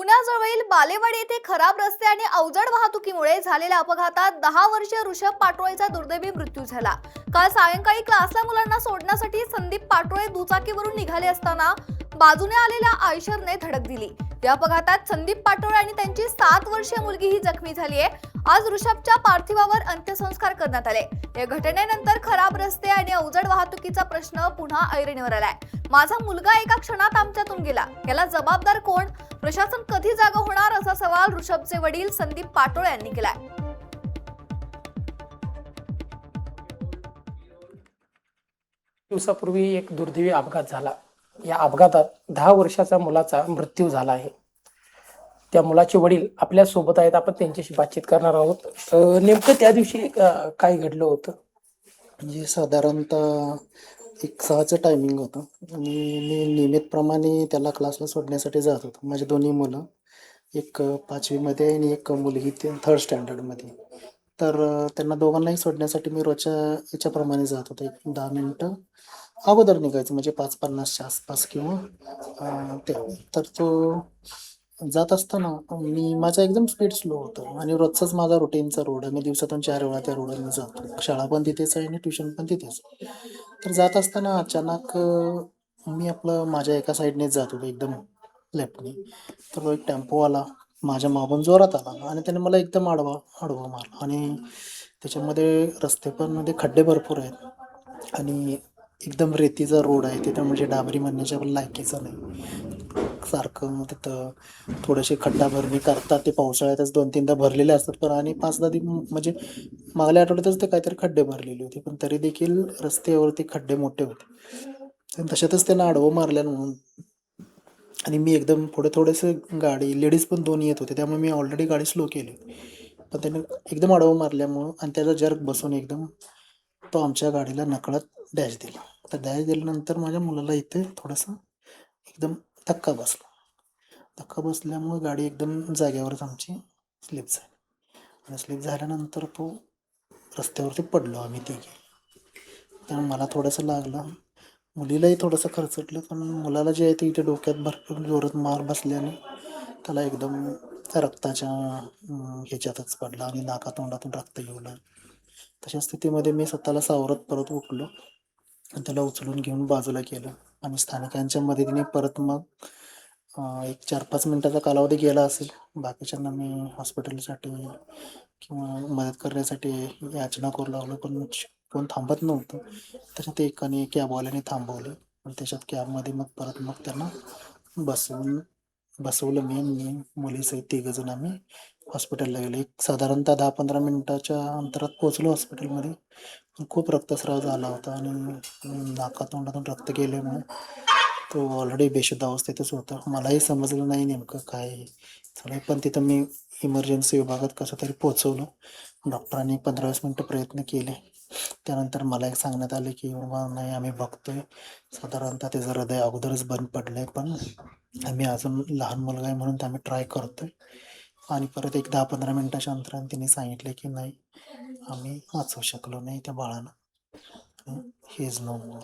पुण्याजवळील बालेवाडी येथे खराब रस्ते आणि अवजड वाहतुकीमुळे झालेल्या अपघातात 10 वर्षीय ऋषभ पाटोळेचा दुर्दैवी मृत्यू झाला। काल सायंकाळी क्लासला मुलांना सोडण्यासाठी संदीप पाटोळे दुचाकीवरून निघाले असताना बाजूने आलेल्या आयशरने धडक दिली। या अपघातात संदीप पाटोळे आणि त्यांची 7 वर्षीय मुलगी ही जखमी झाली आहे। आज ऋषभच्या पार्थिवावर अंत्यसंस्कार करण्यात आले। या घटनेनंतर खराब रस्ते आणि अवजड वाहतुकीचा प्रश्न पुन्हा ऐरणीवर आलाय। माझा मुलगा एका क्षणात आमच्यातून गेला, याला जबाबदार कोण? प्रशासन कधी जागा होणार असा सवाल ऋषभचे वडील संदीप पाटोळे यांनी केलाय। दिवसापूर्वी एक दुर्दैवी अपघात झाला। या अपघातात 10 वर्षाचा मुलाचा मृत्यू झाला आहे। त्या मुलाचे वडील आपल्या सोबत आहेत, आपण त्यांच्याशी बातचीत करणार आहोत। नेमकं त्या दिवशी काय घडलं होतं? म्हणजे साधारणतः एक 6चं टायमिंग होतं आणि मी नियमितप्रमाणे त्याला क्लासला सोडण्यासाठी जात होतो। माझी दोन्ही मुलं, एक 5वीमध्ये आणि एक मुलगी 3rd स्टँडर्डमध्ये। तर त्यांना दोघांनाही सोडण्यासाठी मी रोजच्या याच्याप्रमाणे जात होतो। एक 10 मिनिटं अगोदर निघायचं, म्हणजे 5:50च्या आसपास किंवा ते। तर तो जात असताना माझा एकदम स्पीड स्लो होतं आणि रोजचाच माझा रुटीनचा रोड आहे। मी दिवसातून 4 वेळा त्या रोडवरून जातो। शाळा पण तिथेच आहे आणि ट्युशन पण तिथेच। तर जात असताना अचानक मी माझ्या एका साईडनेच जात होतो, एकदम लेफ्टने। तर एक टेम्पोवाला माझ्या मागून जोरात आला आणि त्याने मला एकदम आडवा मारला आणि त्याच्यामध्ये रस्ते पण मध्ये खड्डे भरपूर आहेत आणि एकदम रेतीचा रोड आहे तिथं, म्हणजे डांबरी म्हणण्याच्या पण लायकीचं नाही। सारखं तिथं थोडेसे खड्डा भरणी करतात, ते पावसाळ्यातच 2-3दा भरलेले असतात पण, आणि 5-10 दिन म्हणजे मागल्या आठवड्यातच ते काहीतरी खड्डे भरलेले होते, पण तरी देखील रस्त्यावरती खड्डे मोठे होते। आणि तशातच त्यांना आडवं मारल्यानं म्हणून, आणि मी एकदम थोडेसे गाडी लेडीज पण 2 येत होते, त्यामुळे मी ऑलरेडी गाडी स्लो केली। पण त्याने एकदम आडवं मारल्यामुळं आणि त्याचा जर्क बसून एकदम तो आमच्या गाडीला नकळत डॅश दिला। तर डॅश दिल्यानंतर माझ्या मुलाला इथे थोडासा एकदम धक्का बसला। धक्का बसल्यामुळे गाडी एकदम जागेवरच आमची स्लिप झाली आणि स्लिप झाल्यानंतर तो रस्त्यावरती पडलो आम्ही तिघे। त्यामुळे मला थोडंसं लागलं, मुलीलाही थोडंसं खरचटलं, पण मुलाला जे आहे ते इथे डोक्यात भरपूर जोरात मार बसल्याने त्याला एकदम रक्ताच्या ह्याच्यातच पडला आणि नाकातोंडातून रक्त येऊ लागलं। तशा स्थितीमध्ये मी स्वतःला सावरत परत उठलो आणि त्याला उचलून घेऊन बाजूला केलं आणि स्थानिकांच्या मदतीने परत मग एक 4-5 मिनिटाचा कालावधी गेला असेल। बाकीच्यांना मी हॉस्पिटलसाठी किंवा मदत करण्यासाठी याचना करू लागलो, पण कोण थांबत नव्हतं। त्याच्यात एकाने कॅबवाल्याने थांबवले आणि त्याच्यात कॅबमध्ये मग त्यांना बसवलं मी मुलीसहित 3 जण आम्ही हॉस्पिटलला गेलो। एक साधारणतः 10-15 मिनिटाच्या अंतरात पोहोचलो हॉस्पिटलमध्ये। खूप रक्तस्राव झाला होता आणि नाकातोंडातून रक्त गेल्यामुळे तो ऑलरेडी बेशुद्ध अवस्थेतच होता। मलाही समजलं नाही नेमकं काय झालं, पण तिथं मी इमर्जन्सी विभागात कसं तरी पोहोचवलं। डॉक्टरांनी 15-20 मिनिटं प्रयत्न केले। त्यानंतर मला एक सांगण्यात आले की बाबा नाही, आम्ही बघतोय, साधारणतः त्याचं हृदय अगोदरच बंद पडलंय, पण आम्ही अजून लहान मुलगा आहे म्हणून आम्ही ट्राय करतोय। आणि परत एक 10-15 मिनिटाच्या अंतराने तिने सांगितले की नाही, आम्ही वाचवू शकलो नाही त्या बाळाला, ही इज नो मोर।